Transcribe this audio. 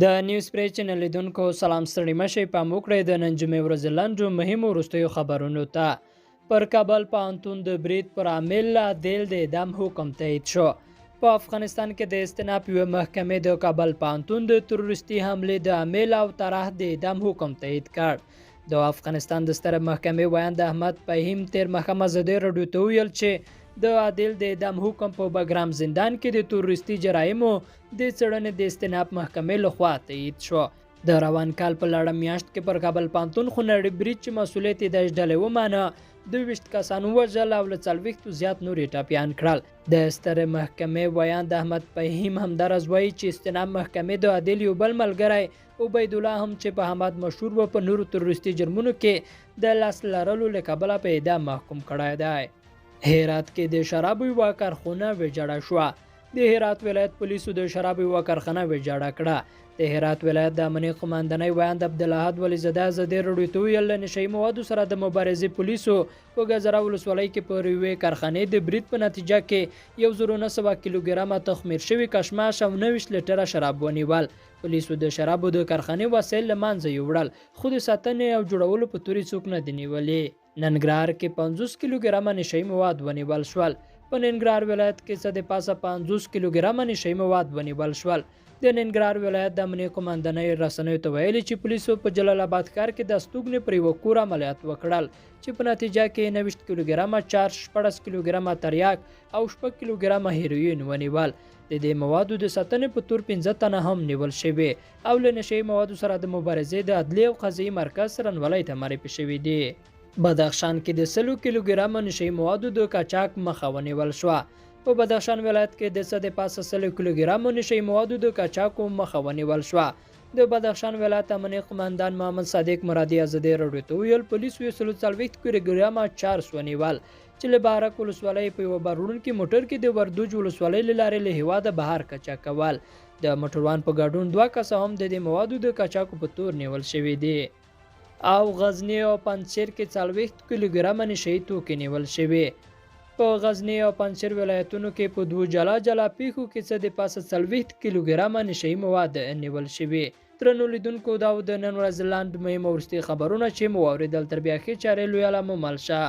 د نیوز پری چینل لیدونکو سلام ستړي مشئ پام وکړئ د نن جمعې ورځې لنډو مهمو وروستیو خبرونو ته. پر کابل پوهنتون د برید پر عامل عادل د اعدام حکم تایید شو. په افغانستان کې د استیناف یوه محکمې د کابل پوهنتون د تروریستي حملې د عامل او طرح د اعدام حکم تایید کړ. د افغانستان د ستره محکمې ویاند احمد فهیم تیر ماښام ازادي راډیو ته وویل چې د عادل د اعدام حکم په بګرام زندان کې د تروریستي جرایمو د څېړنې د استیناف محکمې لخوا تایید شو. د روان کال په لړم میاشت کې پر کابل پوهنتون خونړي برید چې مسؤلیت یې د ډلې ومانه 22 کسان ووژل او له 40 زیات نور یې ټپیان کړل. د سترې محکمې ویاند احمد فهیم همداراز وایي چې استیناف محکمې د عادل یو بل ملګری عبیدالله هم چې په حماد مشهور و په نورو تروریستي جرمونو کې د لاس لرلو له کبله په اعدام محکوم کړی دی. هرات کې د شرابو یوه کارخانه ویجاړه شوه. د هرات ولایت پولیسو د شرابو یوه کارخانه ویجاړه کړه. د هرات ولایت د امنیت قماندانۍ ویاند عبدالاحد ولیزاده ازادي راډیو ته وویل له نشهیي موادو سره د مبارزې پولیسو په ګذره ولسوالۍ کې پر یوې کارخانې د برید په نتیجه کې 1900 کیلوګرامه تخمیر شوي کشمش او 90 لیټره شراب ونیول. پولیسو د شرابو د کارخانې وسایل له منځه یوړل، خو د ساتنې او جوړولو په تورې څوک نه دي نیولې. ننګرهار کې 50 کیلوګرامه نشهیي مواد ونیول شول. په ننګرهار ولایت کې څه د پاسه 50 کیلوګرامه نشهیي مواد ونیول شول. د ننګرهار ولایت د امنیت قماندانۍ رسنیو ته ویلي چې پولیسو په جلال آباد ښار کې د استوګنې پر یوه کور عملیات وکړل چې په نتیجه کې 90 کیلوګرامه چارج، 14 کیلوګرامه تریاک او 6 کیلوګرامه هیروین ونیول. د دې موادو د ساتنې په تور 15 تنه هم نیول شوي او له نشهیي موادو سره د مبارزې د عدلي او قضایي مرکز سرنولی ته معرفي شوي دي. بدخشان کې د 100 کیلوګرامه نشهیي موادو د قاچاق مخه ونیول شوه. په بدخشان ولایت کې د 100 پاسه 100 کیلوګرامو نشهیي موادو د قاچاقو مخه ونیول شوه. د بدخشان ولایت امنیت قماندان محمد صادق مرادي ازادي راډیو ته وویل پولیسو 140 کیلوګرامه چارج ونیول چې له بهارک ولسوالۍ په یوه بار وړونکي موټر کې د وردوج ولسوالۍ له لارې له هېواده بهر قاچاق کول. د موټروان په ګډون 2 کسه هم د دې موادو د قاچاقو په تور نیول شوي دي. او غزنی او پنجشیر کې 40 کیلوګرامه نشهیي توکي نیول شوي. په غزنی او پنجشیر ولایتونو کې په 2 جلا جلا پیښو کې څه د پاسه 40 کیلوګرامه نشهیي مواد نیول شوي. درنو لیدونکو دا د نن ورځې لاندې مهم وروستي خبرونه چې مو واورېدل. تر بیا ښې چارې لویه مو مل شه.